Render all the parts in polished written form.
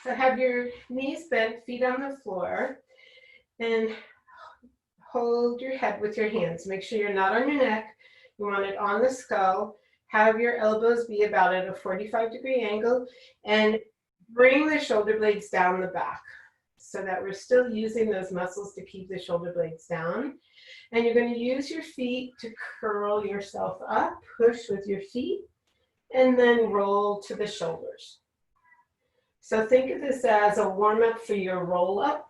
So have your knees bent, feet on the floor, and hold your head with your hands. Make sure you're not on your neck. You want it on the skull. Have your elbows be about at a 45-degree angle, and bring the shoulder blades down the back so that we're still using those muscles to keep the shoulder blades down. And you're going to use your feet to curl yourself up, push with your feet, and then roll to the shoulders. So think of this as a warm-up for your roll-up.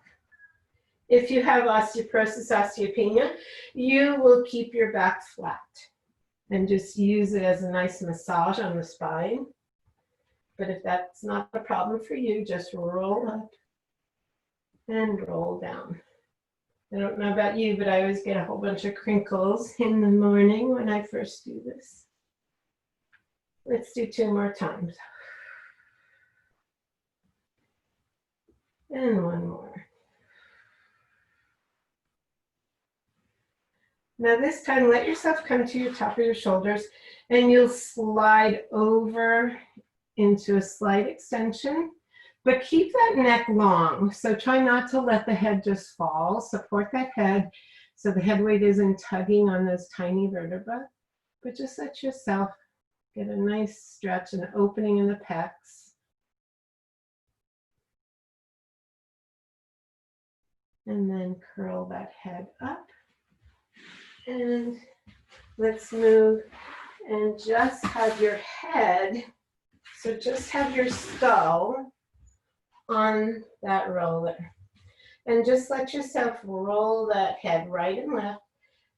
If you have osteoporosis, osteopenia, you will keep your back flat and just use it as a nice massage on the spine. But if that's not a problem for you, just roll up and roll down. I don't know about you, but I always get a whole bunch of crinkles in the morning when I first do this. Let's do 2 more times. And 1 more. Now this time, let yourself come to your top of your shoulders, and you'll slide over into a slight extension, but keep that neck long. So try not to let the head just fall. Support that head so the head weight isn't tugging on those tiny vertebrae, but just let yourself get a nice stretch and opening in the pecs. And then curl that head up. And let's move and just have your head, so just have your skull on that roller. And just let yourself roll that head right and left.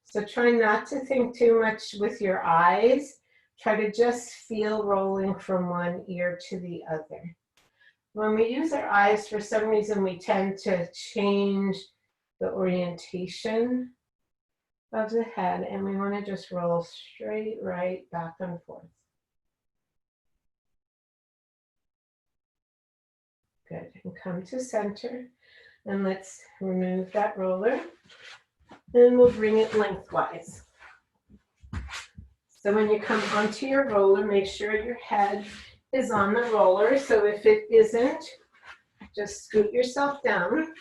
So try not to think too much with your eyes. Try to just feel rolling from one ear to the other. When we use our eyes, for some reason, we tend to change the orientation of the head, and we want to just roll straight, right, back and forth. Good, and come to center, and let's remove that roller, and we'll bring it lengthwise. So when you come onto your roller, make sure your head is on the roller. So if it isn't, just scoot yourself down.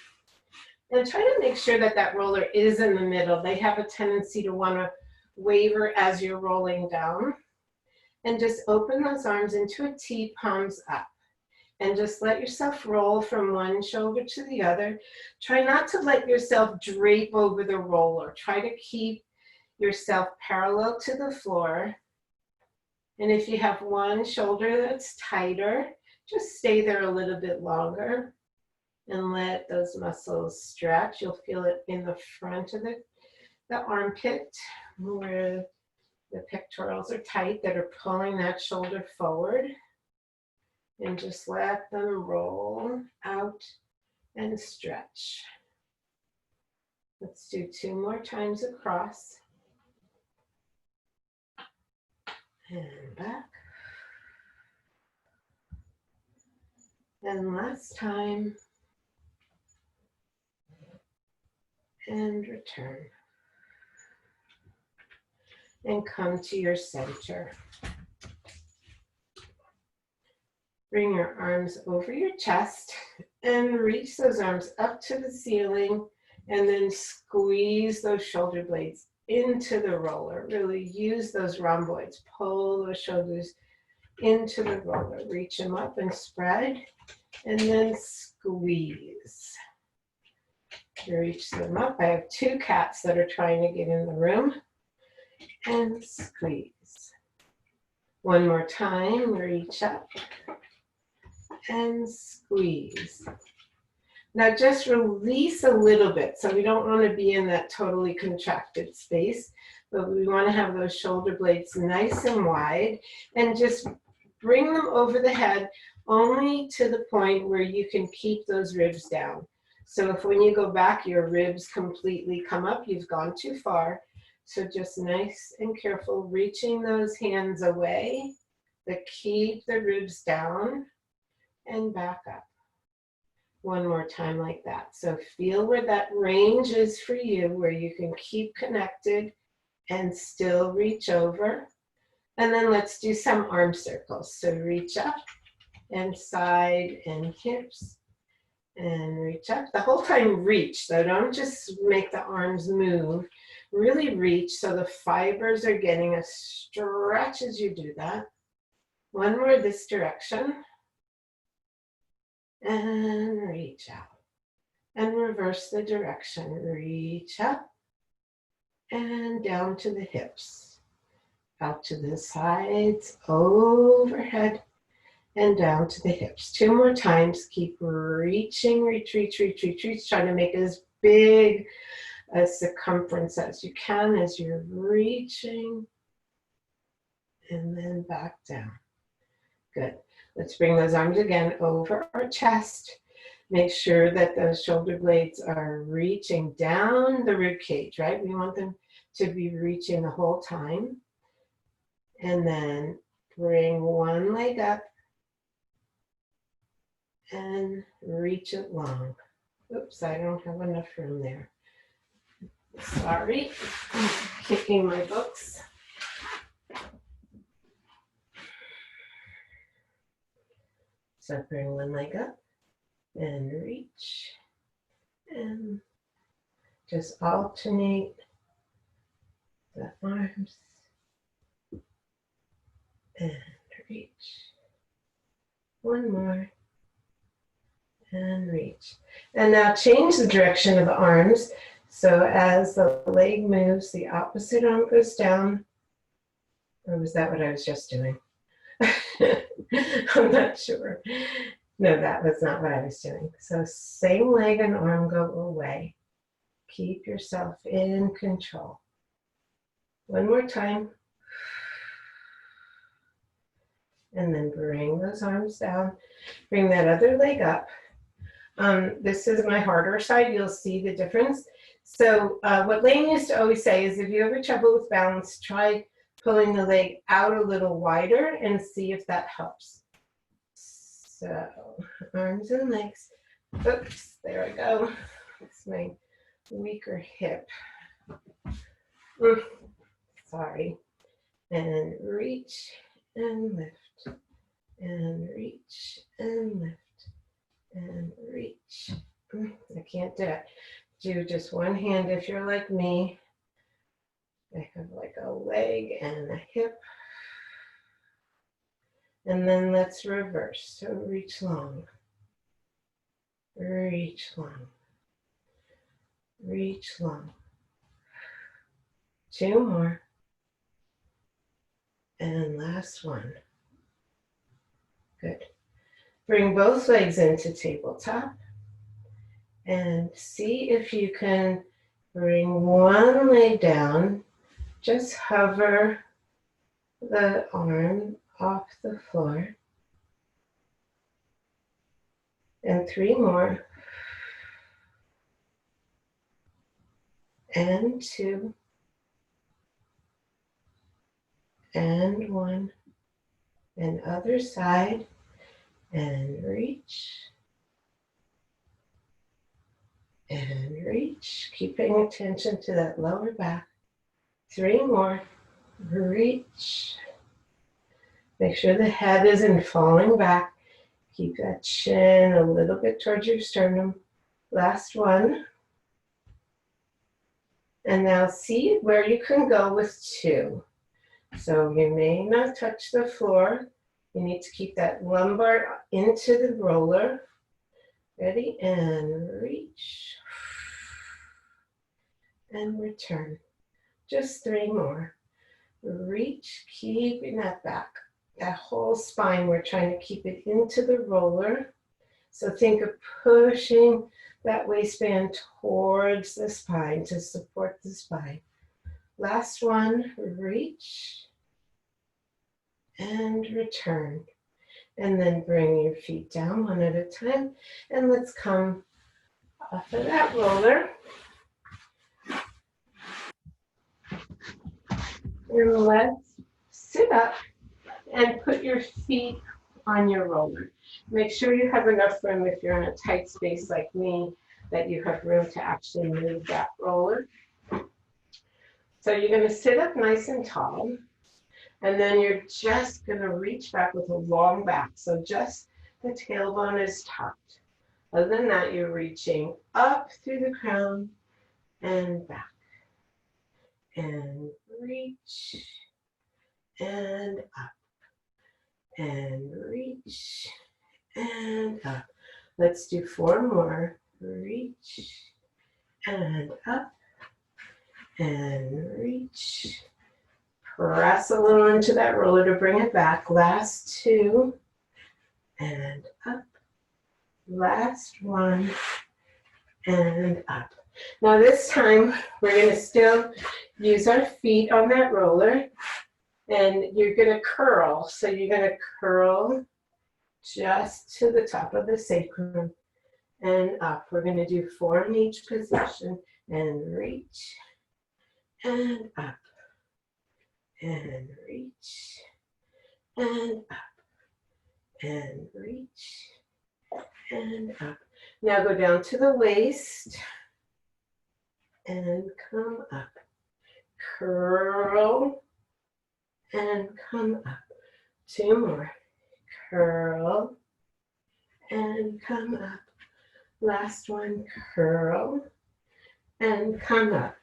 And try to make sure that that roller is in the middle. They have a tendency to want to waver as you're rolling down. And just open those arms into a T, palms up. And just let yourself roll from one shoulder to the other. Try not to let yourself drape over the roller. Try to keep yourself parallel to the floor. And if you have one shoulder that's tighter, just stay there a little bit longer. And let those muscles stretch. You'll feel it in the front of the armpit where the pectorals are tight that are pulling that shoulder forward. And just let them roll out and stretch. Let's do 2 more times across. And back. And last time. And return. And come to your center. Bring your arms over your chest and reach those arms up to the ceiling, and then squeeze those shoulder blades into the roller. Really use those rhomboids. Pull those shoulders into the roller. Reach them up and spread, and then squeeze. Reach them up. I have 2 cats that are trying to get in the room. And squeeze. 1 more time. Reach up and squeeze. Now just release a little bit. So we don't want to be in that totally contracted space, but we want to have those shoulder blades nice and wide, and just bring them over the head only to the point where you can keep those ribs down. So if when you go back, your ribs completely come up, you've gone too far. So just nice and careful, reaching those hands away, but keep the ribs down and back up. 1 more time like that. So feel where that range is for you, where you can keep connected and still reach over. And then let's do some arm circles. So reach up and side and hips. And reach up. The whole time reach, so don't just make the arms move. Really reach so the fibers are getting a stretch as you do that. One more this direction. And reach out. And reverse the direction. Reach up and down to the hips. Out to the sides, overhead, and down to the hips. 2 more times. Keep reaching, reach, reach, reach, reach, reach. Try to make as big a circumference as you can as you're reaching. And then back down. Good. Let's bring those arms again over our chest. Make sure that those shoulder blades are reaching down the rib cage, right? We want them to be reaching the whole time. And then bring one leg up and reach it long. Oops, I don't have enough room there. Sorry, I'm kicking my books. So bring one leg up and reach and just alternate the arms and reach. One more and reach. And now change the direction of the arms. So as the leg moves, the opposite arm goes down. Or was that what I was just doing? I'm not sure. No, that was not what I was doing. So same leg and arm go away. Keep yourself in control. One more time. And then bring those arms down. Bring that other leg up. This is my harder side. You'll see the difference. So what Lane used to always say is if you have trouble with balance, try pulling the leg out a little wider and see if that helps. So arms and legs. Oops, there I go. It's my weaker hip. Sorry. And reach and lift. And reach and lift. And reach. I can't do it. Do just one hand if you're like me. I have like a leg and a hip. And then let's reverse. So reach long. Reach long. Reach long. 2 more. And last one. Good. Bring both legs into tabletop. And see if you can bring one leg down. Just hover the arm off the floor. And 3 more. And 2. And 1. And other side. And reach. And reach. Keep paying attention to that lower back. 3 more. Reach. Make sure the head isn't falling back. Keep that chin a little bit towards your sternum. Last one. And now see where you can go with 2. So you may not touch the floor. You need to keep that lumbar into the roller. Ready? And reach. And return. Just 3 more. Reach, keeping that back. That whole spine, we're trying to keep it into the roller. So think of pushing that waistband towards the spine to support the spine. Last one, reach and return. And then bring your feet down one at a time. And let's come off of that roller. And let's sit up and put your feet on your roller. Make sure you have enough room if you're in a tight space like me, that you have room to actually move that roller. So you're going to sit up nice and tall, and then you're just going to reach back with a long back. So just the tailbone is tucked. Other than that, you're reaching up through the crown and back. And reach and up. And reach and up. Let's do 4 more. Reach and up. And reach. Press a little into that roller to bring it back. Last 2. And up. Last 1. And up. Now this time, we're going to still use our feet on that roller. And you're going to curl. So you're going to curl just to the top of the sacrum and up. We're going to do 4 in each position. And reach and up. And reach and up. And reach and up. Now go down to the waist and come up. Curl and come up. 2 more. Curl and come up. Last one. Curl and come up.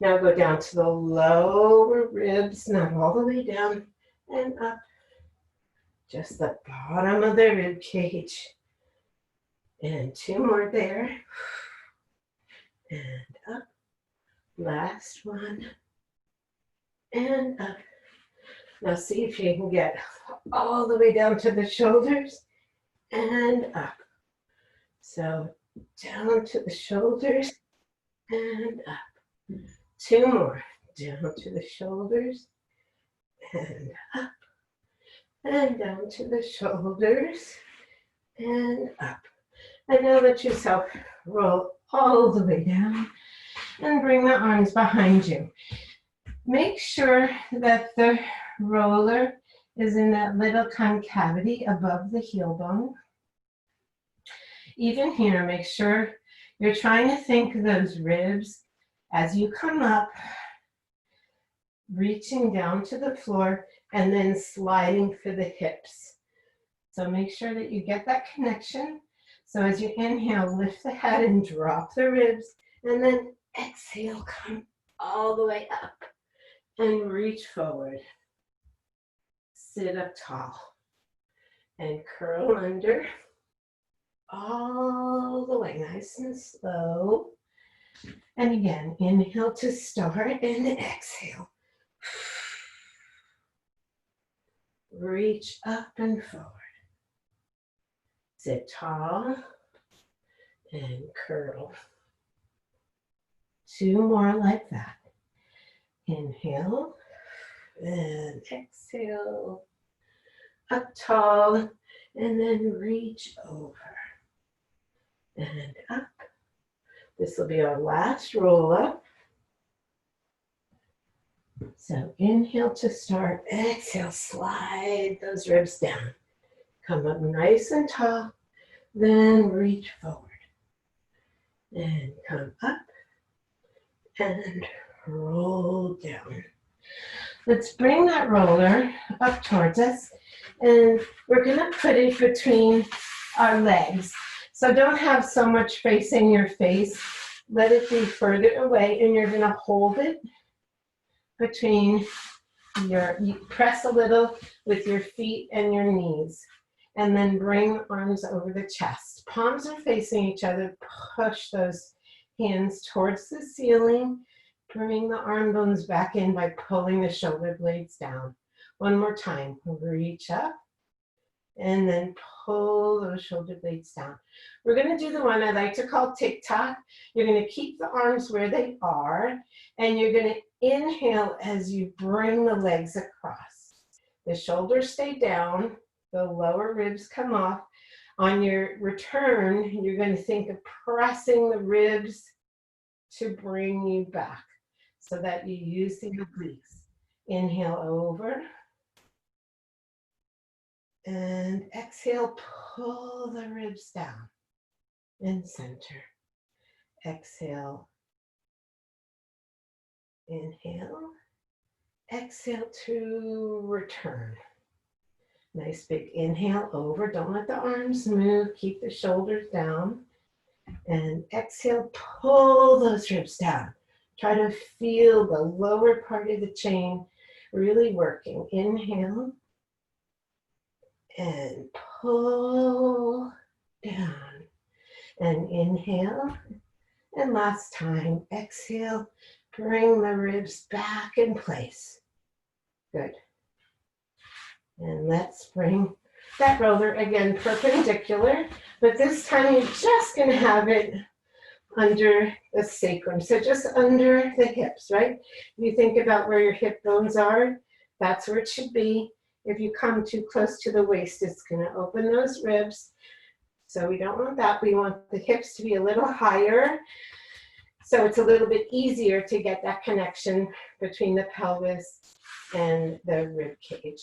Now go down to the lower ribs, not all the way down, and up. Just the bottom of the rib cage. And 2 more there. And up. Last one. And up. Now see if you can get all the way down to the shoulders and up. So down to the shoulders and up. 2 more. Down to the shoulders and up. And down to the shoulders and up. And now let yourself roll all the way down and bring the arms behind you. Make sure that the roller is in that little concavity above the heel bone. Even here, make sure you're trying to think of those ribs as you come up, reaching down to the floor and then sliding for the hips. So make sure that you get that connection. So as you inhale, lift the head and drop the ribs, and then exhale, come all the way up and reach forward. Sit up tall and curl under all the way, nice and slow. And again, inhale to start and exhale. Reach up and forward. Sit tall and curl. 2 more like that. Inhale and exhale. Up tall and then reach over and up. This will be our last roll up. So inhale to start, exhale, slide those ribs down. Come up nice and tall, then reach forward. And come up and roll down. Let's bring that roller up towards us, and we're going to put it between our legs. So don't have so much facing your face. Let it be further away, and you're going to hold it between you press a little with your feet and your knees, and then bring arms over the chest. Palms are facing each other. Push those hands towards the ceiling. Bring the arm bones back in by pulling the shoulder blades down. One more time. Reach up and then pull those shoulder blades down. We're going to do the one I like to call tick-tock. You're going to keep the arms where they are, and you're going to inhale as you bring the legs across. The shoulders stay down, the lower ribs come off. On your return, you're going to think of pressing the ribs to bring you back so that you use the obliques. Inhale over. And exhale, pull the ribs down and center. Exhale. Inhale. Exhale to return. Nice big inhale over. Don't let the arms move. Keep the shoulders down. And exhale, pull those ribs down. Try to feel the lower part of the chain really working. Inhale and pull down. And inhale. And last time, exhale, bring the ribs back in place. Good. And let's bring that roller again perpendicular, but this time you're just going to have it under the sacrum, so just under the hips, right? If you think about where your hip bones are, that's where it should be. If you come too close to the waist, it's going to open those ribs. So we don't want that. We want the hips to be a little higher, so it's a little bit easier to get that connection between the pelvis and the rib cage.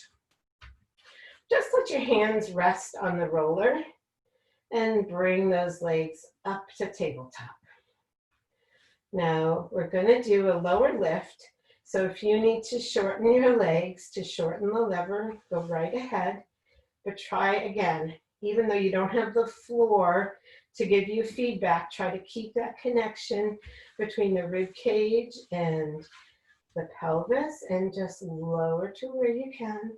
Just let your hands rest on the roller and bring those legs up to tabletop. Now we're going to do a lower lift. So if you need to shorten your legs, to shorten the lever, go right ahead. But try again, even though you don't have the floor to give you feedback, try to keep that connection between the rib cage and the pelvis, and just lower to where you can.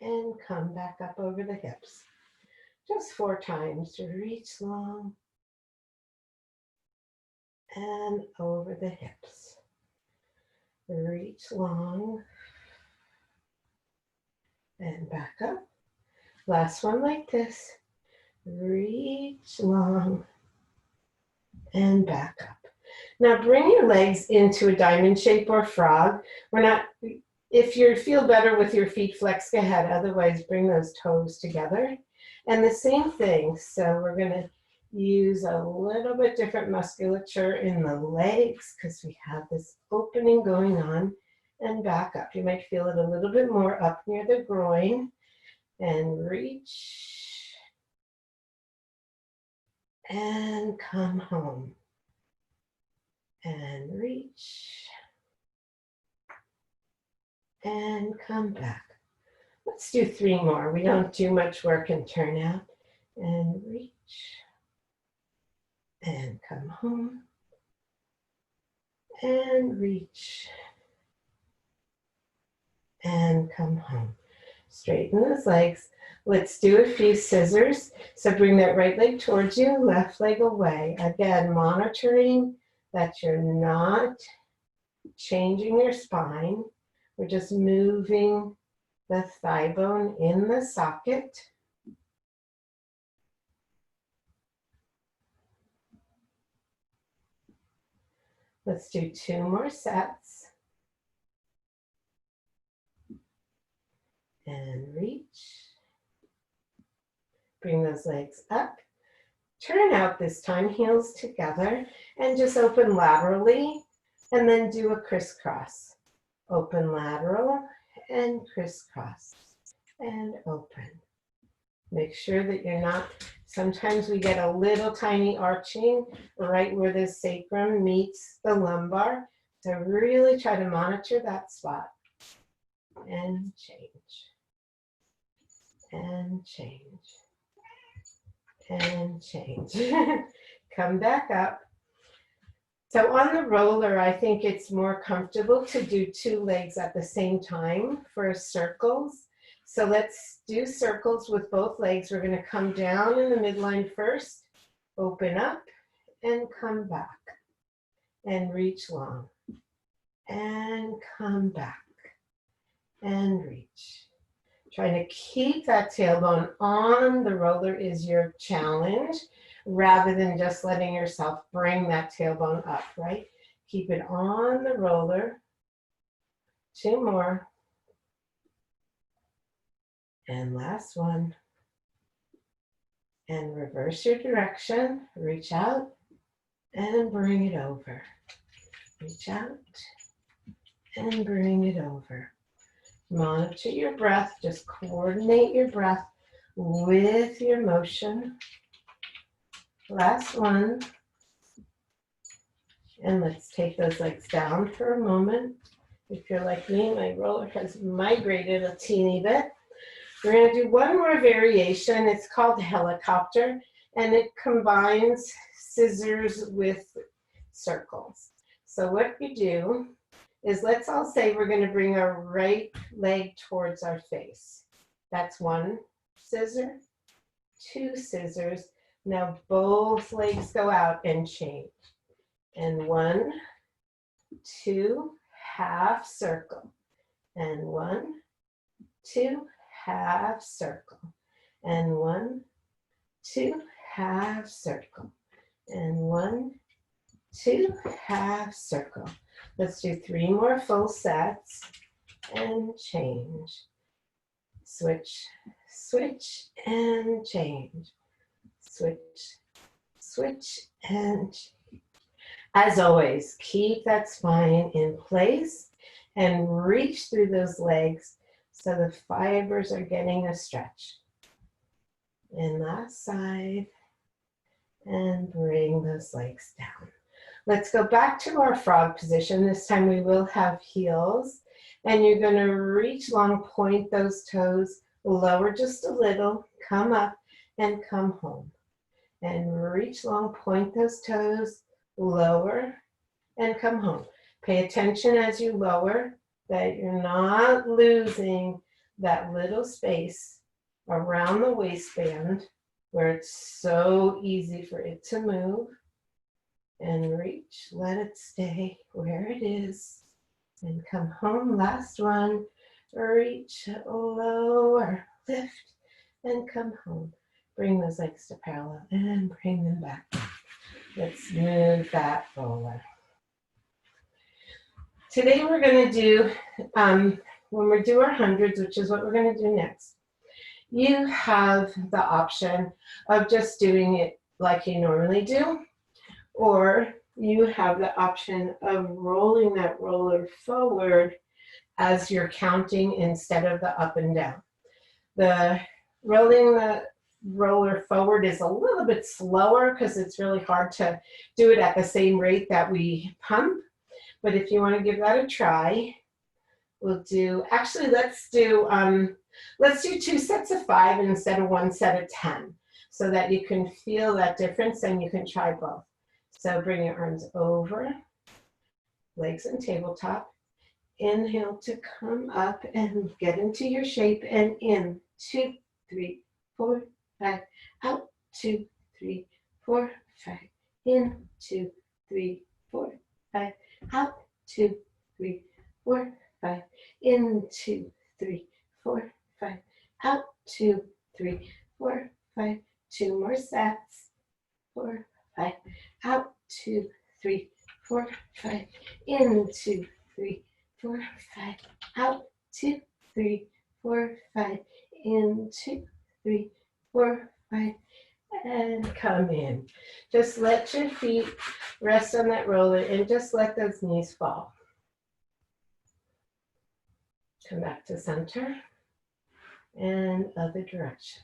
And come back up over the hips. Just 4 times to reach long and over the hips. Reach long and back up. Last one like this. Reach long and back up. Now bring your legs into a diamond shape or frog. If you feel better with your feet, flex, go ahead. Otherwise, bring those toes together. And the same thing. So we're going to use a little bit different musculature in the legs because we have this opening going on, and back up. You might feel it a little bit more up near the groin, and reach and come home and reach and come back. Let's do 3 more. We don't do much work in turnout. And reach and come home and reach and come home. Straighten those legs. Let's do a few scissors. So bring that right leg towards you, left leg away. Again, monitoring that you're not changing your spine. We're just moving the thigh bone in the socket. Let's do 2 more sets. And reach. Bring those legs up. Turn out this time, heels together, and just open laterally, and then do a crisscross. Open lateral and crisscross and open. Make sure that you're not, sometimes we get a little tiny arching right where the sacrum meets the lumbar. So really try to monitor that spot. And change. And change. And change. Come back up. So on the roller, I think it's more comfortable to do 2 legs at the same time for circles. So let's do circles with both legs. We're going to come down in the midline first, open up, and come back. And reach long. And come back. And reach. Trying to keep that tailbone on the roller is your challenge, rather than just letting yourself bring that tailbone up, right? Keep it on the roller. 2 more. And last one. And reverse your direction. Reach out and bring it over. Reach out and bring it over. Monitor your breath. Just coordinate your breath with your motion. Last one. And let's take those legs down for a moment If you're like me, my roller has migrated a teeny bit. We're going to do one more variation. It's called helicopter, and it combines scissors with circles. So what you do is, let's all say we're going to bring our right leg towards our face. That's one scissor, two scissors. Now both legs go out and change. And 1, 2, half circle. And 1, 2, half circle. And 1, 2, half circle. And 1, 2, half circle. Let's do 3 more full sets and change. Switch, switch, and change. Switch, switch, and change. As always, keep that spine in place and reach through those legs so the fibers are getting a stretch. And last side, and bring those legs down. Let's go back to our frog position. This time we will have heels, and you're going to reach long, point those toes, lower just a little, come up and come home. And reach long, point those toes, lower and come home. Pay attention as you lower that you're not losing that little space around the waistband where it's so easy for it to move. And reach, let it stay where it is, and come home. Last one, reach, lower, lift, and come home. Bring those legs to parallel and bring them back. Let's move that roller. Today we're going to do, when we do our hundreds, which is what we're going to do next, you have the option of just doing it like you normally do, or you have the option of rolling that roller forward as you're counting instead of the up and down. The rolling the roller forward is a little bit slower because it's really hard to do it at the same rate that we pump. But if you want to give that a try, we'll do, actually let's do 2 sets of 5 instead of 1 set of 10, so that you can feel that difference and you can try both. So bring your arms over, legs in tabletop. Inhale to come up and get into your shape, and in 2, 3, 4, 5, out 2, 3, 4, 5, in 2, 3, 4, 5, out 2, 3, 4, 5, in 2, 3, 4, 5, out 2, 3, 4, 5, 2 more sets, 4, 5, out 2, 3, 4, 5, in 2, 3, 4, 5, out 2, 3, 4, 5, in 2, 3, 4, 5, and come in. Just let your feet rest on that roller and just let those knees fall. Come back to center and other direction.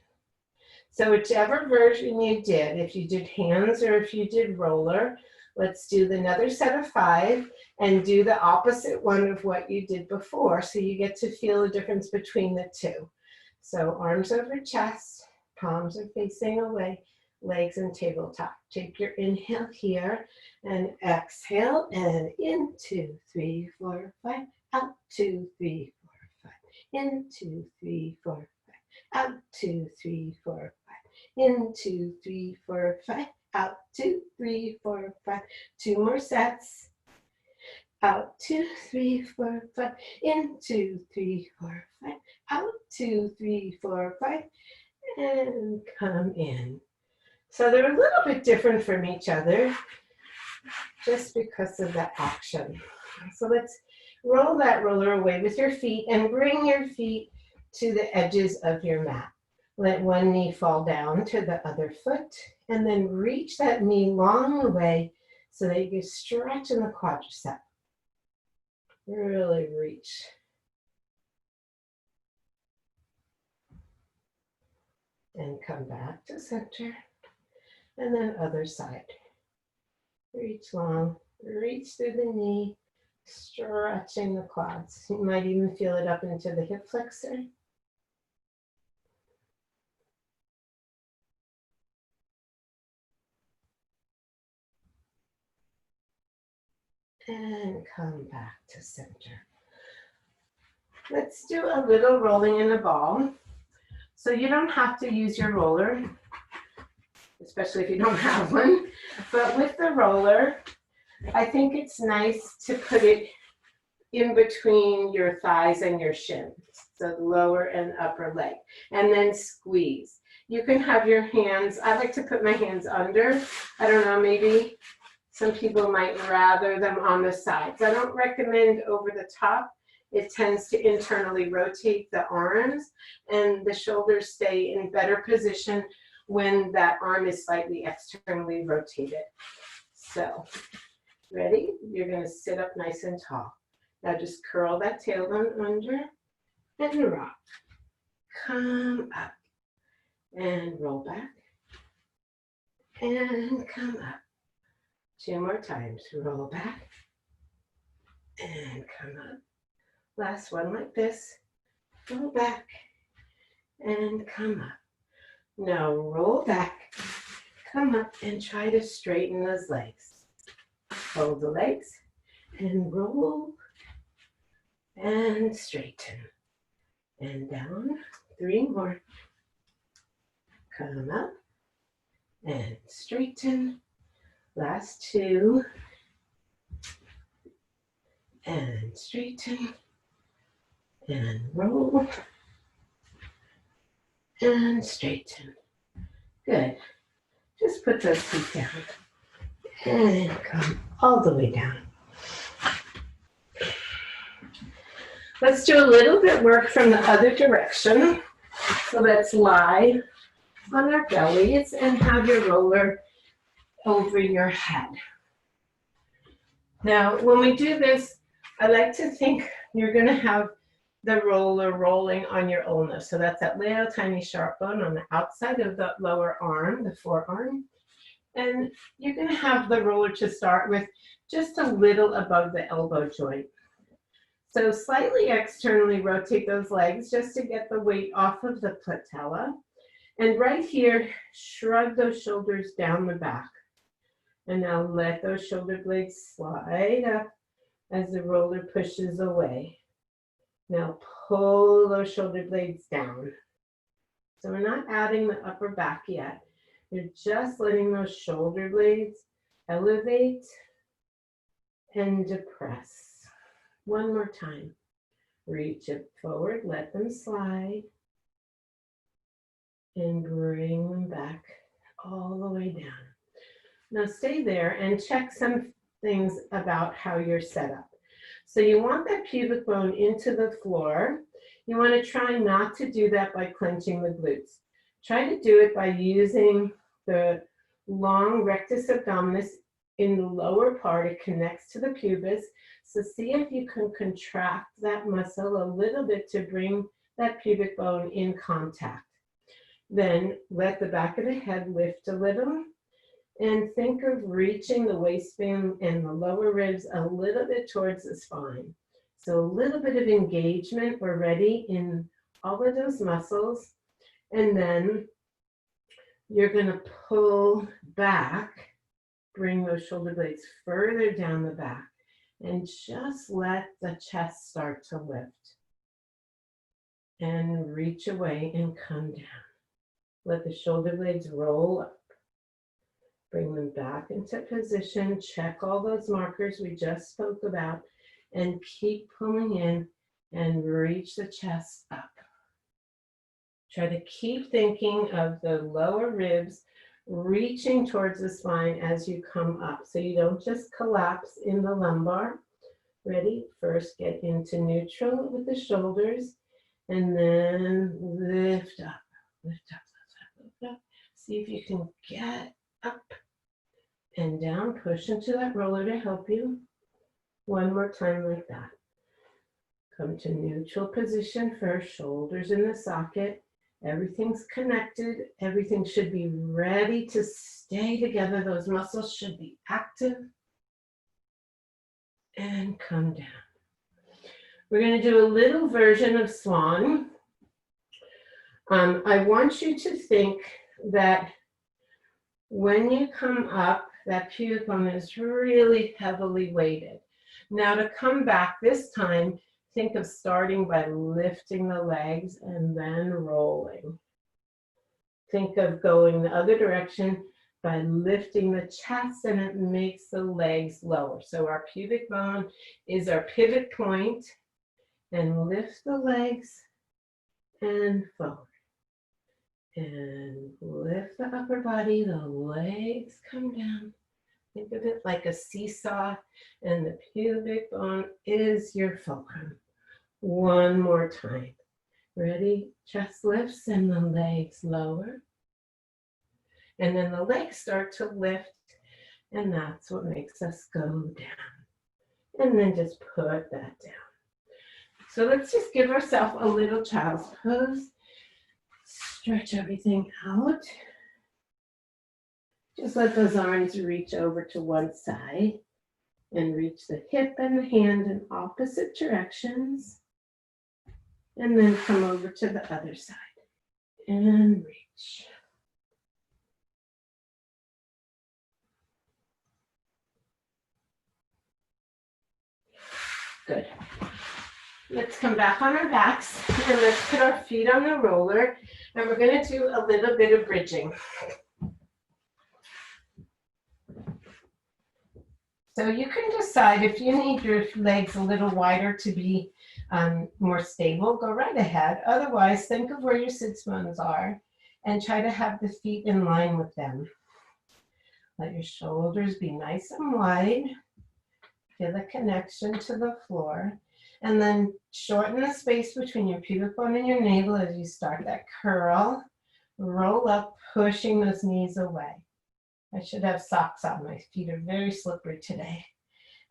So whichever version you did, if you did hands or if you did roller, let's do another set of 5 and do the opposite one of what you did before, so you get to feel the difference between the two. So arms over chest, palms are facing away, legs in tabletop. Take your inhale here and exhale, and in 2, 3, 4, 5, out 2, 3, 4, 5, in 2, 3, 4, 5, out 2, 3, 4, 5, in 2, 3, 4, 5, out 2, 3, 4, 5, 2 more sets, out 2, 3, 4, 5, in 2, 3, 4, 5, out 2, 3, 4, 5, and come in. So they're a little bit different from each other just because of the action. So let's roll that roller away with your feet and bring your feet to the edges of your mat. Let one knee fall down to the other foot, and then reach that knee long away so that you can stretch in the quadricep. Really reach. And come back to center. And then other side. Reach long, reach through the knee, Stretching the quads. You might even feel it up into the hip flexor. And come back to center. Let's do a little rolling in a ball. So you don't have to use your roller, especially if you don't have one. But with the roller, I think it's nice to put it in between your thighs and your shins, so the lower and upper leg, and then squeeze. You can have your hands, I like to put my hands under. I don't know, maybe some people might rather them on the sides. I don't recommend over the top. It tends to internally rotate the arms, and the shoulders stay in better position when that arm is slightly externally rotated. So, ready? You're gonna sit up nice and tall. Now just curl that tailbone under and rock. Come up and roll back and come up. 2 more times. Roll back and come up. Last one like this. Roll back and come up. Now roll back, come up and try to straighten those legs. Hold the legs and roll and straighten. And down. 3 more. Come up and straighten. Last 2. And straighten. And roll. And straighten. Good. Just put those feet down. And come all the way down. Let's do a little bit work from the other direction. So let's lie on our bellies and have your roller over your head. Now, when we do this, I like to think you're going to have the roller rolling on your ulna. So that's that little tiny sharp bone on the outside of the lower arm, the forearm. And you're going to have the roller to start with just a little above the elbow joint. So slightly externally rotate those legs just to get the weight off of the patella. And right here, shrug those shoulders down the back. And now let those shoulder blades slide up as the roller pushes away. Now pull those shoulder blades down. So we're not adding the upper back yet. You're just letting those shoulder blades elevate and depress. 1 more time. Reach it forward, let them slide, and bring them back all the way down. Now stay there and check some things about how you're set up. So you want that pubic bone into the floor. You want to try not to do that by clenching the glutes. Try to do it by using the long rectus abdominis in the lower part. It connects to the pubis. So see if you can contract that muscle a little bit to bring that pubic bone in contact. Then let the back of the head lift a little and think of reaching the waistband and the lower ribs a little bit towards the spine. So a little bit of engagement. We're ready in all of those muscles. And then you're going to pull back, bring those shoulder blades further down the back. And just let the chest start to lift. And reach away and come down. Let the shoulder blades roll up. Bring them back into position. Check all those markers we just spoke about. And keep pulling in and reach the chest up. Try to keep thinking of the lower ribs reaching towards the spine as you come up, so you don't just collapse in the lumbar. Ready? First get into neutral with the shoulders, and then lift up, lift up, lift up, lift up. See if you can get up and down. Push into that roller to help you. 1 more time like that. Come to neutral position first, shoulders in the socket. Everything's connected. Everything should be ready to stay together. Those muscles should be active. and come down. We're going to do a little version of swan. I want you to think that when you come up, that pubic bone is really heavily weighted. Now to come back this time, think of starting by lifting the legs and then rolling. Think of going the other direction by lifting the chest, and it makes the legs lower. So our pubic bone is our pivot point, and lift the legs and forward. And lift the upper body, the legs come down. Think of it like a seesaw, and the pubic bone is your fulcrum. One more time. Ready? Chest lifts and the legs lower. And then the legs start to lift, and that's what makes us go down. And then just put that down. So let's just give ourselves a little child's pose. Stretch everything out. Just let those arms reach over to one side and reach the hip and the hand in opposite directions. And then come over to the other side and reach. Good. Let's come back on our backs and let's put our feet on the roller, and we're going to do a little bit of bridging. So you can decide if you need your legs a little wider to be more stable, go right ahead. Otherwise, think of where your sits bones are and try to have the feet in line with them. Let your shoulders be nice and wide. Feel the connection to the floor. And then shorten the space between your pubic bone and your navel as you start that curl. Roll up, pushing those knees away. I should have socks on. My feet are very slippery today.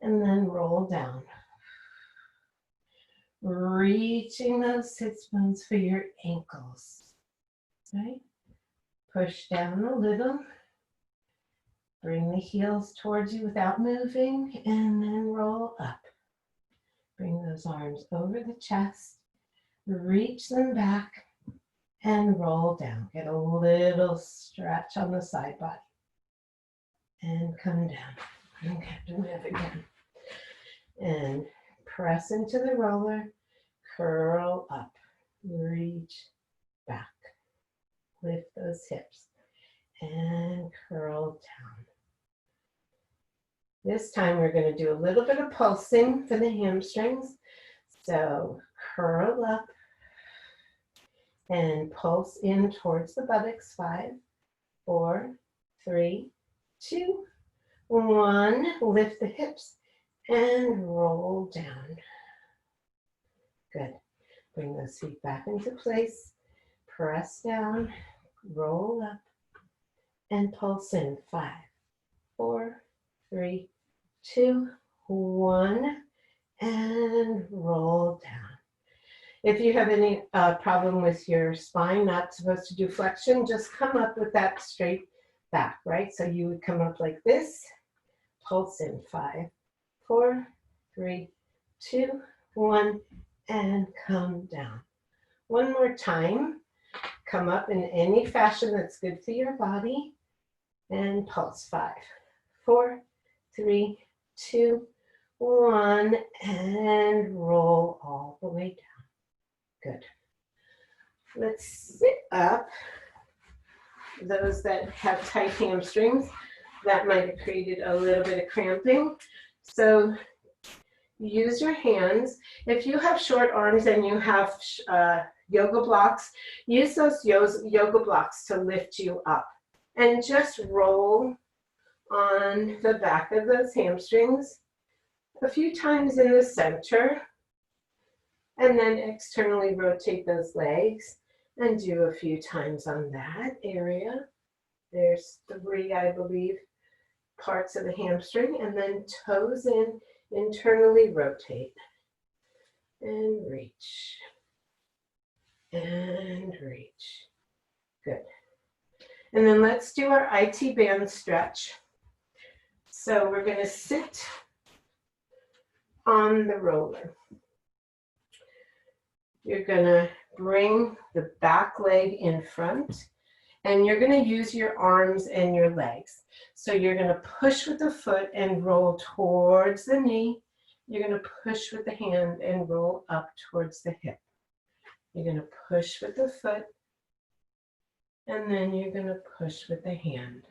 And then roll down. Reaching those sits bones for your ankles. Okay? Push down a little. Bring the heels towards you without moving, and then roll up. Bring those arms over the chest, reach them back, and roll down. Get a little stretch on the side body. And come down. Okay, to move again. And press into the roller, curl up, reach back. Lift those hips, and curl down. This time we're going to do a little bit of pulsing for the hamstrings. So curl up and pulse in towards the buttocks. 5, 4, 3, 2, 1. Lift the hips and roll down. Good. Bring those feet back into place. Press down, roll up, and pulse in. 5, 4, 3, 2, 1, and roll down. If you have any problem with your spine, not supposed to do flexion, just come up with that straight back, right? So you would come up like this, pulse in. 5, 4, 3, 2, 1, and come down. One more time. Come up in any fashion that's good for your body, and pulse. 5, 4, 3, 2, 1, and roll all the way down. Good. Let's sit up. Those that have tight hamstrings, that might have created a little bit of cramping. So use your hands. If you have short arms and you have yoga blocks, use those yoga blocks to lift you up. And just roll on the back of those hamstrings a few times in the center, and then externally rotate those legs and do a few times on that area. There's 3, I believe, parts of the hamstring, and then toes in, internally rotate and reach and reach. Good. And then let's do our IT band stretch. So we're going to sit on the roller. You're gonna bring the back leg in front, and you're gonna use your arms and your legs. So you're gonna push with the foot and roll towards the knee. You're gonna push with the hand and roll up towards the hip. You're gonna push with the foot, and then you're gonna push with the hand.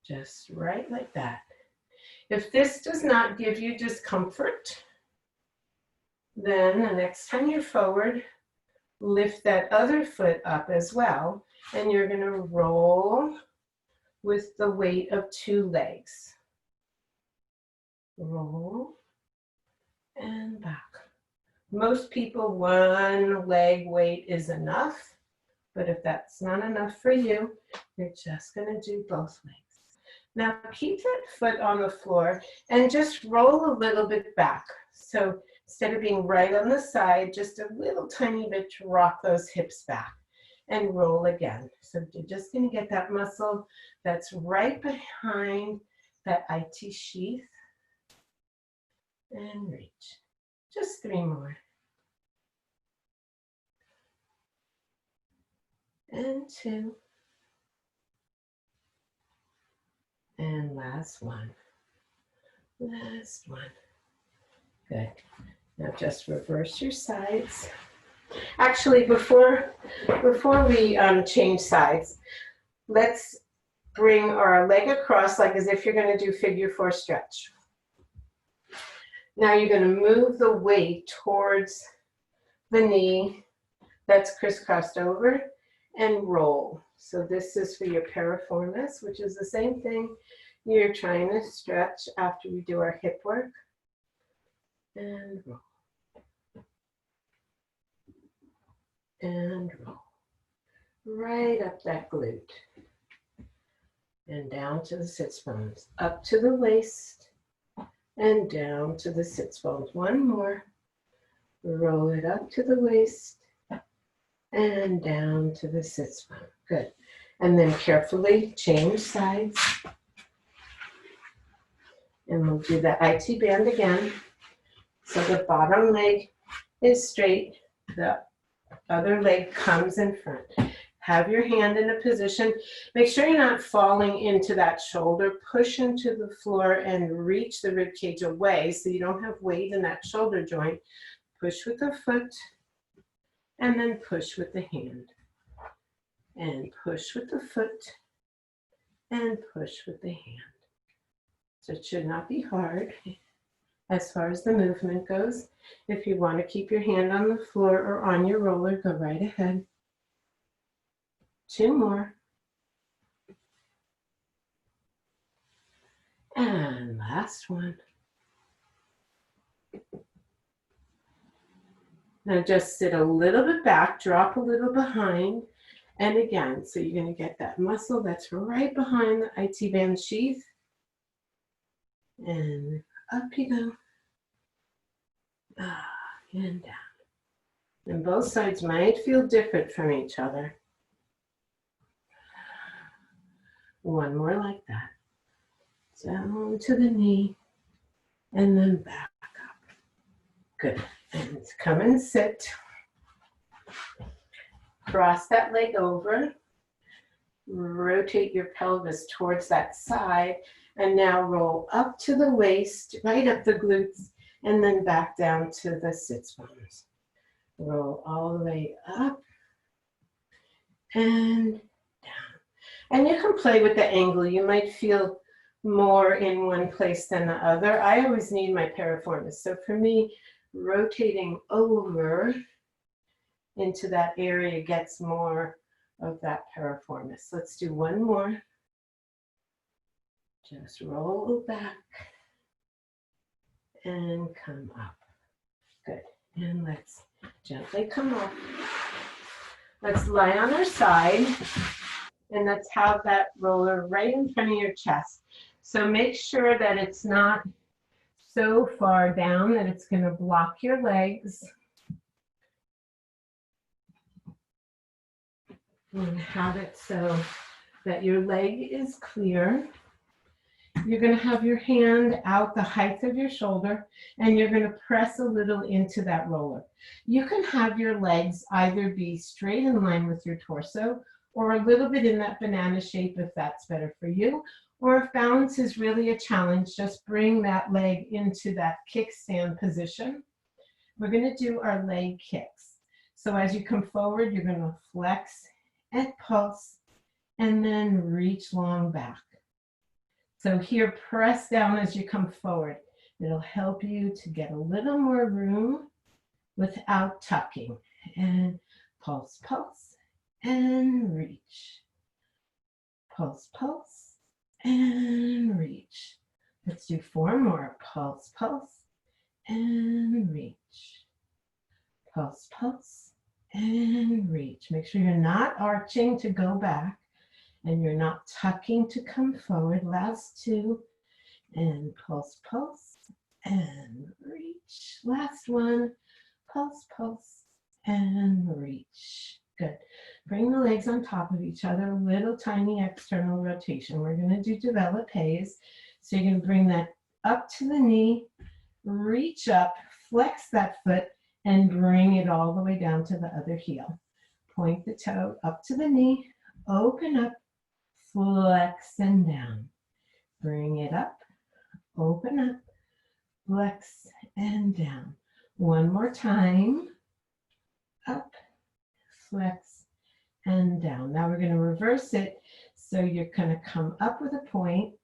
Just right like that. If this does not give you discomfort, then the next time you're forward, lift that other foot up as well, and you're going to roll with the weight of 2 legs. Roll and back. Most people, 1 leg weight is enough, but if that's not enough for you, you're just going to do both legs. Now keep that foot on the floor and just roll a little bit back. So instead of being right on the side, just a little tiny bit to rock those hips back and roll again. So you're just going to get that muscle that's right behind that IT sheath and reach. Just 3 more. And 2. And last one. Last one. Good. Now just reverse your sides. Actually, before we change sides, let's bring our leg across like as if you're going to do figure 4 stretch. Now you're going to move the weight towards the knee that's crisscrossed over and roll. So this is for your piriformis, which is the same thing you're trying to stretch after we do our hip work. And roll. And roll. Right up that glute. And down to the sits bones. Up to the waist. And down to the sits bones. One more. Roll it up to the waist. And down to the sits bone. Good. And then carefully change sides. And we'll do the IT band again. So the bottom leg is straight. The other leg comes in front. Have your hand in a position. Make sure you're not falling into that shoulder. Push into the floor and reach the rib cage away so you don't have weight in that shoulder joint. Push with the foot and then push with the hand. And push with the foot and push with the hand. So it should not be hard as far as the movement goes. If you want to keep your hand on the floor or on your roller, go right ahead. 2 more. And last one. Now just sit a little bit back, drop a little behind, and again, so you're going to get that muscle that's right behind the IT band sheath. And up you go. And down. And both sides might feel different from each other. One more like that. Down to the knee and then back up. Good. And come and sit. Cross that leg over. Rotate your pelvis towards that side. And now roll up to the waist, right up the glutes, and then back down to the sits bones. Roll all the way up and down. And you can play with the angle. You might feel more in one place than the other. I always need my piriformis. So for me, rotating over into that area gets more of that piriformis. Let's do one more. Just roll back and come up. Good. And let's gently come up. Let's lie on our side. And let's have that roller right in front of your chest. So make sure that it's not so far down that it's going to block your legs. And have it so that your leg is clear. You're going to have your hand out the height of your shoulder, and you're going to press a little into that roller. You can have your legs either be straight in line with your torso or a little bit in that banana shape if that's better for you. Or if balance is really a challenge, just bring that leg into that kickstand position. We're going to do our leg kicks. So as you come forward, you're going to flex and pulse and then reach long back. So here, press down as you come forward. It'll help you to get a little more room without tucking. And pulse, pulse, and reach. Pulse, pulse, and reach. Let's do 4 more. Pulse, pulse, and reach. Pulse, pulse, and reach. Make sure you're not arching to go back. And you're not tucking to come forward. Last 2. And pulse, pulse, and reach. Last 1. Pulse, pulse, and reach. Good. Bring the legs on top of each other. Little tiny external rotation. We're going to do développés. So you're going to bring that up to the knee. Reach up. Flex that foot. And bring it all the way down to the other heel. Point the toe up to the knee. Open up. Flex and down. Bring it up, open up, flex and down. 1 more time. Up, flex and down. Now we're going to reverse it. So you're going to come up with a point,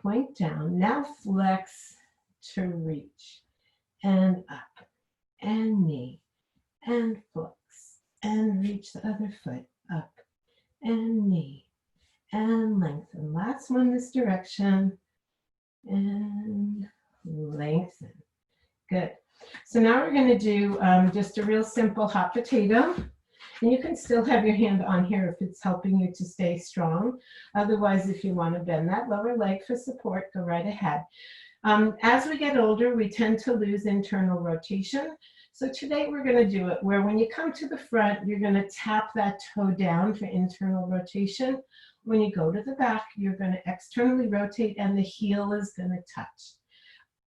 point down. Now flex to reach and up and knee and flex and reach the other foot up and knee. And lengthen. Last one this direction. And lengthen. Good. So now we're going to do just a real simple hot potato. And you can still have your hand on here if it's helping you to stay strong. Otherwise, if you want to bend that lower leg for support, go right ahead. As we get older, we tend to lose internal rotation. So today we're going to do it where when you come to the front, you're going to tap that toe down for internal rotation. When you go to the back, you're going to externally rotate and the heel is going to touch.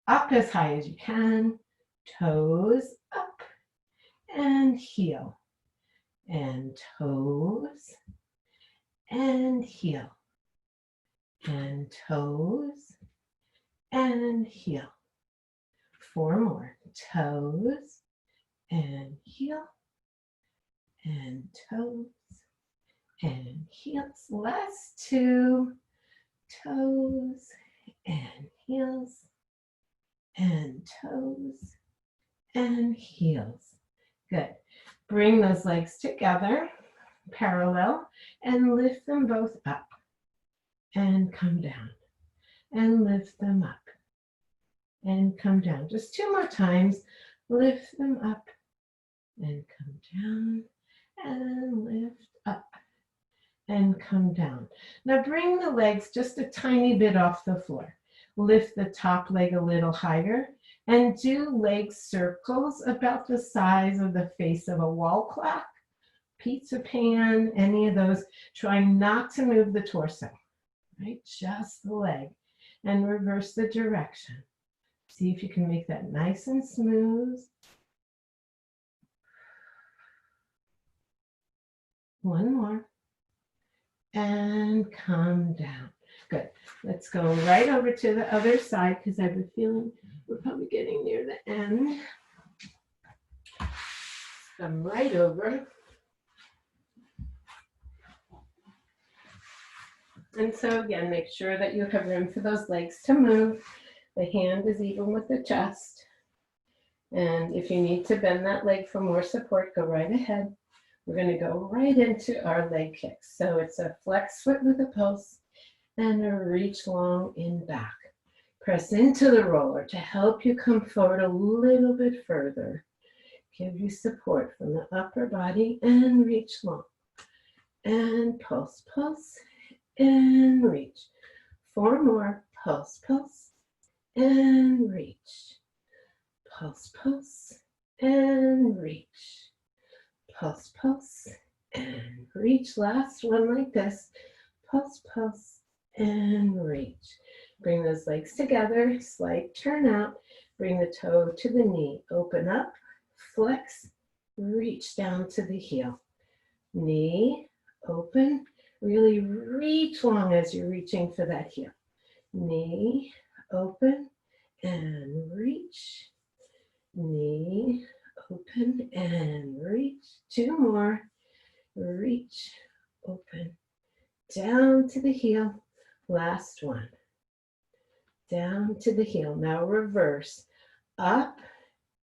Up as high as you can, toes up, and heel. And toes, and heel. And toes, and heel. 4 more. Toes, and heel, and toes, and heels. Last 2. Toes and heels and toes and heels. Good. Bring those legs together, parallel, and lift them both up and come down. And lift them up and come down. Just 2 more times. Lift them up and come down and lift up and come down. Now bring the legs just a tiny bit off the floor. Lift the top leg a little higher and do leg circles about the size of the face of a wall clock, pizza pan, any of those. Try not to move the torso, right? Just the leg, and reverse the direction. See if you can make that nice and smooth. 1 more. And come down. Good. Let's go right over to the other side because I have a feeling we're probably getting near the end. Come right over. And so again, make sure that you have room for those legs to move. The hand is even with the chest. And if you need to bend that leg for more support, go right ahead. We're going to go right into our leg kicks. So it's a flex foot with a pulse and a reach long in back. Press into the roller to help you come forward a little bit further. Give you support from the upper body and reach long. And pulse, pulse, and reach. 4 more. Pulse, pulse, and reach. Pulse, pulse, and reach. Pulse, pulse, and reach. Last one like this. Pulse, pulse, and reach. Bring those legs together, slight turn out. Bring the toe to the knee. Open up, flex, reach down to the heel. Knee, open, really reach long as you're reaching for that heel. Knee, open, and reach. Knee, open, and reach. Two more. Reach, open, down to the heel. Last one. Down to the heel. Now reverse. Up,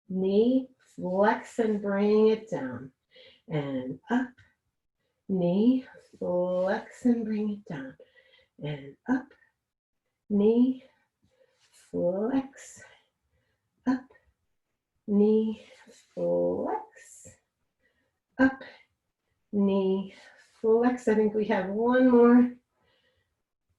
knee, flex and bring it down. And up, knee, flex and bring it down. And up, knee, flex, up, knee, flex, up, knee, flex. I think we have one more.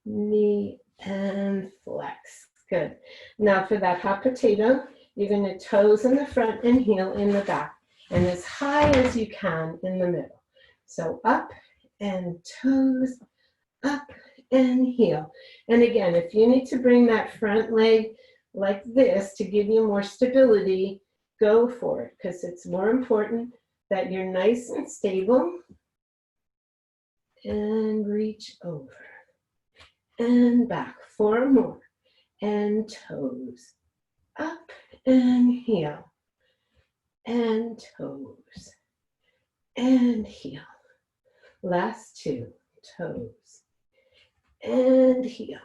Knee and flex. Good. Now for that hot potato, you're going to toes in the front and heel in the back, and as high as you can in the middle. So up and toes, up and heel. And again, if you need to bring that front leg like this to give you more stability, go for it, because it's more important that you're nice and stable. And reach over and back. Four more. And toes, up and heel, and toes, and heel. Last two, toes, and heel,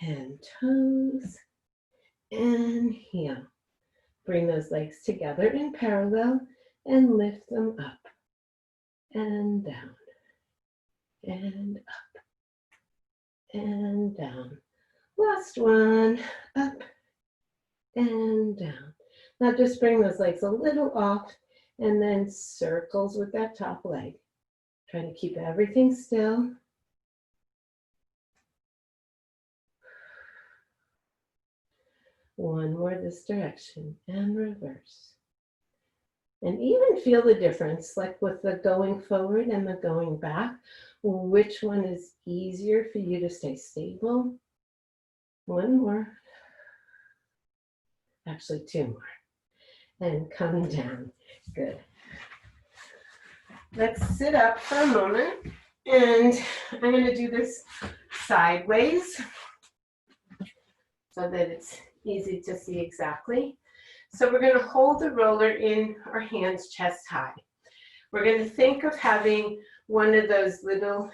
and toes, and heel. Bring those legs together in parallel and lift them up and down, and up, and down. Last one, up and down. Now just bring those legs a little off and then circles with that top leg. Trying to keep everything still. One more this direction and reverse. And even feel the difference, like with the going forward and the going back, which one is easier for you to stay stable. One more. Actually, two more. And come down. Good. Let's sit up for a moment. And I'm going to do this sideways so that it's easy to see exactly. So we're going to hold the roller in our hands chest high. We're going to think of having one of those little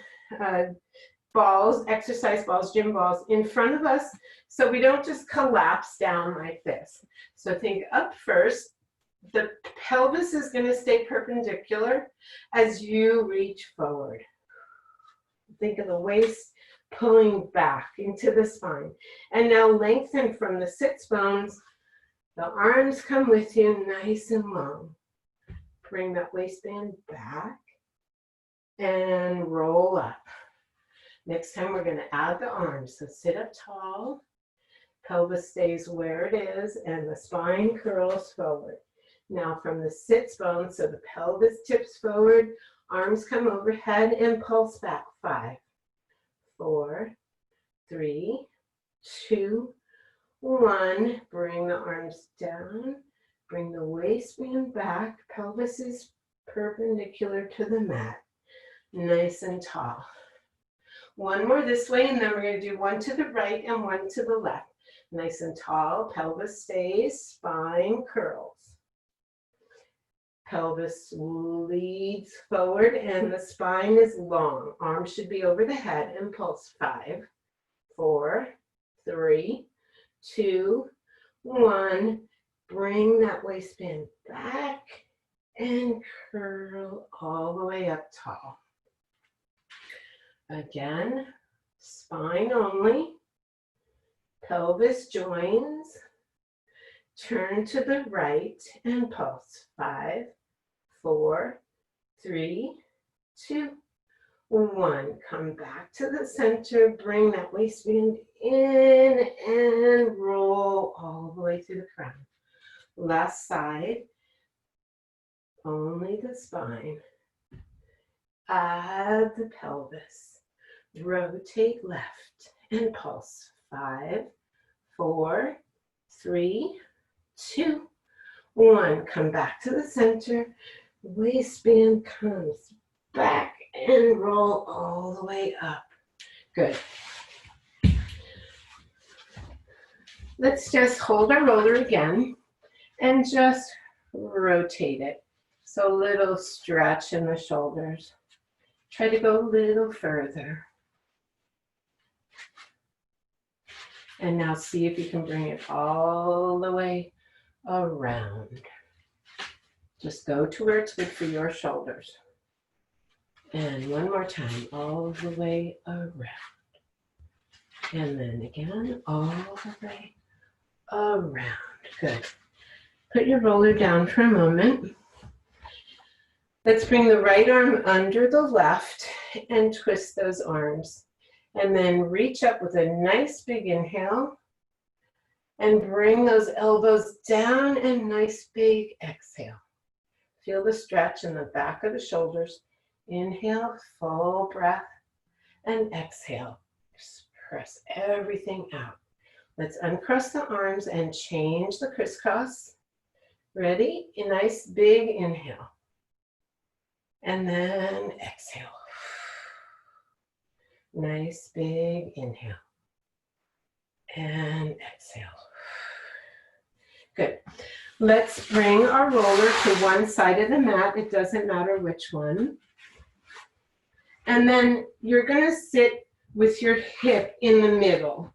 balls, exercise balls, gym balls in front of us, so we don't just collapse down like this. So think up first. The pelvis is going to stay perpendicular as you reach forward. Think of the waist pulling back into the spine. And now lengthen from the sits bones. The arms come with you nice and long. Bring that waistband back and roll up. Next time we're going to add the arms. So sit up tall, pelvis stays where it is, and the spine curls forward. Now from the sits bone, so the pelvis tips forward, arms come overhead and pulse back. 5, 4, 3, 2, 1. Bring the arms down, bring the waistband back, pelvis is perpendicular to the mat, nice and tall. One more this way, and then we're going to do one to the right and one to the left. Nice and tall, pelvis stays, spine curls. Pelvis leads forward and the spine is long. Arms should be over the head and pulse. 5, 4, 3, 2, 1. Bring that waistband back and curl all the way up tall. Again, spine only, pelvis joins, turn to the right and pulse. 5, 4, 3, 2, 1. Come back to the center, bring that waistband in and roll all the way through the crown. Last side, only the spine. Add the pelvis. Rotate left and pulse. 5, 4, 3, 2, 1. Come back to the center. Waistband comes back and roll all the way up. Good. Let's just hold our roller again and just rotate it. So a little stretch in the shoulders. Try to go a little further. And now see if you can bring it all the way around. Just go to where it's good for your shoulders. And one more time, all the way around. And then again, all the way around. Good. Put your roller down for a moment. Let's bring the right arm under the left and twist those arms. And then reach up with a nice big inhale. And bring those elbows down and nice big exhale. Feel the stretch in the back of the shoulders. Inhale, full breath, and exhale. Just press everything out. Let's uncross the arms and change the crisscross. Ready? A nice big inhale. And then exhale. Nice big inhale. And exhale. Good. Let's bring our roller to one side of the mat. It doesn't matter which one. And then you're going to sit with your hip in the middle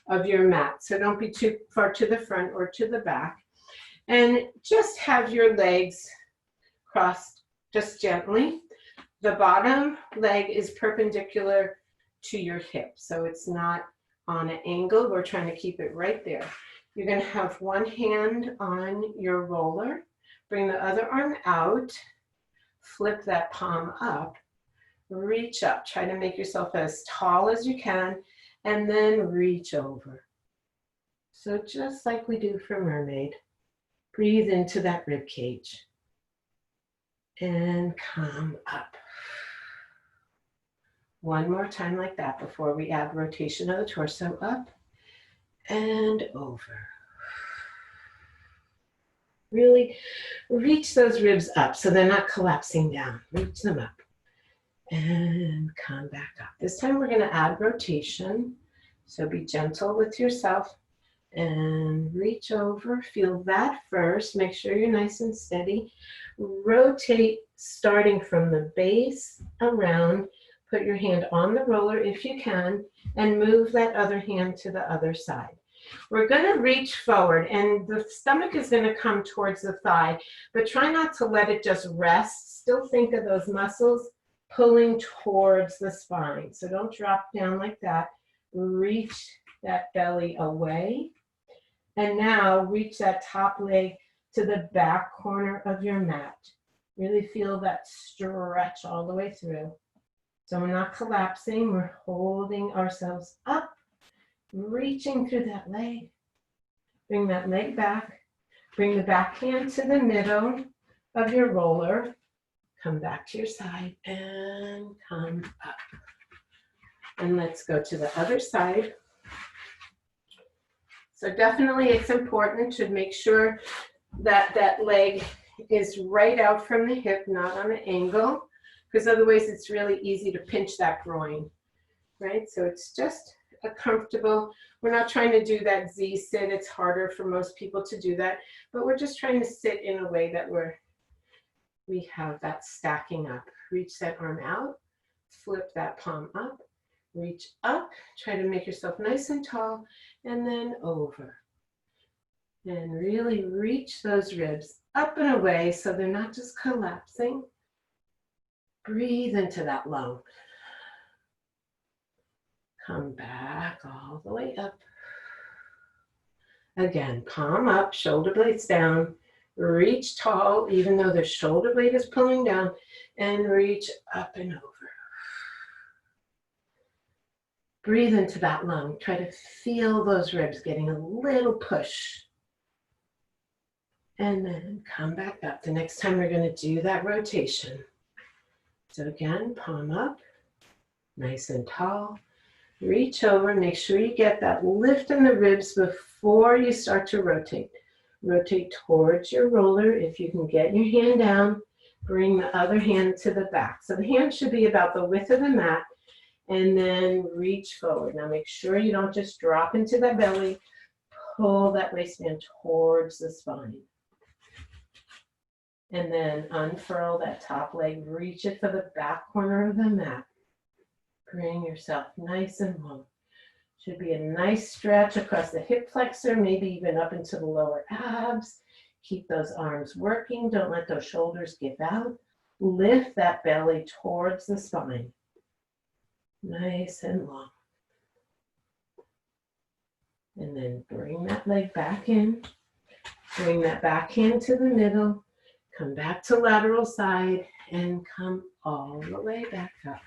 of your mat. So don't be too far to the front or to the back. And just have your legs crossed just gently. The bottom leg is perpendicular to your hip. So it's not on an angle. We're trying to keep it right there. You're going to have one hand on your roller. Bring the other arm out. Flip that palm up. Reach up. Try to make yourself as tall as you can. And then reach over. So just like we do for mermaid. Breathe into that rib cage. And come up. One more time like that before we add rotation of the torso. Up and over. Really reach those ribs up so they're not collapsing down. Reach them up and come back up. This time we're going to add rotation. So be gentle with yourself and reach over. Feel that first. Make sure you're nice and steady. Rotate starting from the base around. Put your hand on the roller if you can, and move that other hand to the other side. We're going to reach forward, and the stomach is going to come towards the thigh, but try not to let it just rest. Still think of those muscles pulling towards the spine. So don't drop down like that. Reach that belly away. And now reach that top leg to the back corner of your mat. Really feel that stretch all the way through. So we're not collapsing, we're holding ourselves up, reaching through that leg. Bring that leg back. Bring the back hand to the middle of your roller. Come back to your side and come up. And let's go to the other side. So definitely it's important to make sure that that leg is right out from the hip, not on an angle. Because otherwise it's really easy to pinch that groin, right? So it's just a comfortable, we're not trying to do that Z sit. It's harder for most people to do that, but we're just trying to sit in a way that we have that stacking up. Reach that arm out, flip that palm up, reach up, try to make yourself nice and tall, and then over. And really reach those ribs up and away so they're not just collapsing. Breathe into that lung. Come back all the way up. Again, palm up, shoulder blades down. Reach tall, even though the shoulder blade is pulling down, and reach up and over. Breathe into that lung. Try to feel those ribs getting a little push. And then come back up. The next time we're going to do that rotation. So again, palm up, nice and tall. Reach over, make sure you get that lift in the ribs before you start to rotate. Rotate towards your roller. If you can get your hand down, bring the other hand to the back. So the hand should be about the width of the mat, and then reach forward. Now make sure you don't just drop into that belly. Pull that waistband towards the spine. And then unfurl that top leg, reach it for the back corner of the mat. Bring yourself nice and long. Should be a nice stretch across the hip flexor, maybe even up into the lower abs. Keep those arms working. Don't let those shoulders give out. Lift that belly towards the spine. Nice and long. And then bring that leg back in. Bring that back hand to the middle. Come back to lateral side and come all the way back up.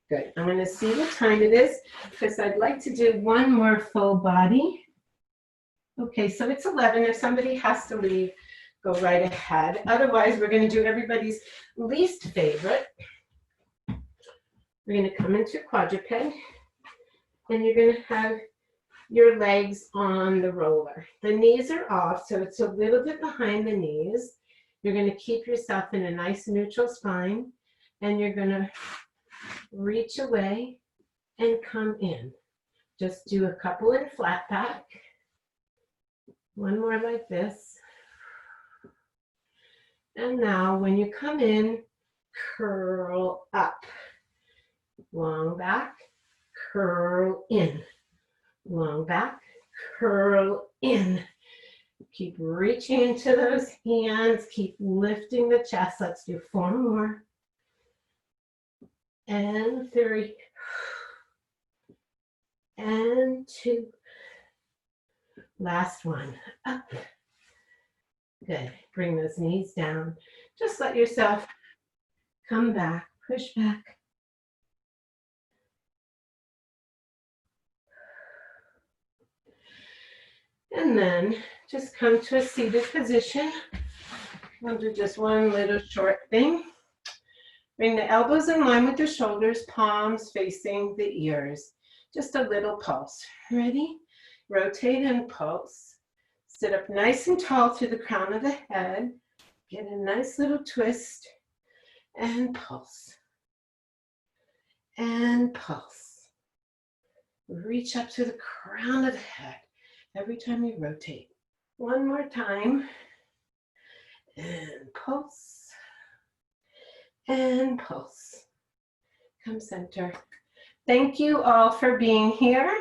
Good. I'm going to see what time it is because I'd like to do one more full body. Okay, so it's 11. If somebody has to leave, go right ahead. Otherwise, we're going to do everybody's least favorite. We're going to come into quadruped, and you're going to have your legs on the roller. The knees are off, so it's a little bit behind the knees. You're going to keep yourself in a nice neutral spine, and you're going to reach away and come in. Just do a couple in flat back. One more like this. And now when you come in, curl up. Long back, curl in. Long back, curl in. Keep reaching into those hands. Keep lifting the chest. Let's do 4 more. And 3. And 2. Last one. Up. Good. Bring those knees down. Just let yourself come back. Push back. And then just come to a seated position. We'll do just one little short thing. Bring the elbows in line with the shoulders, palms facing the ears. Just a little pulse. Ready? Rotate and pulse. Sit up nice and tall through the crown of the head. Get a nice little twist and pulse. And pulse. Reach up to the crown of the head every time you rotate. One more time. And pulse. And pulse. Come center. Thank you all for being here.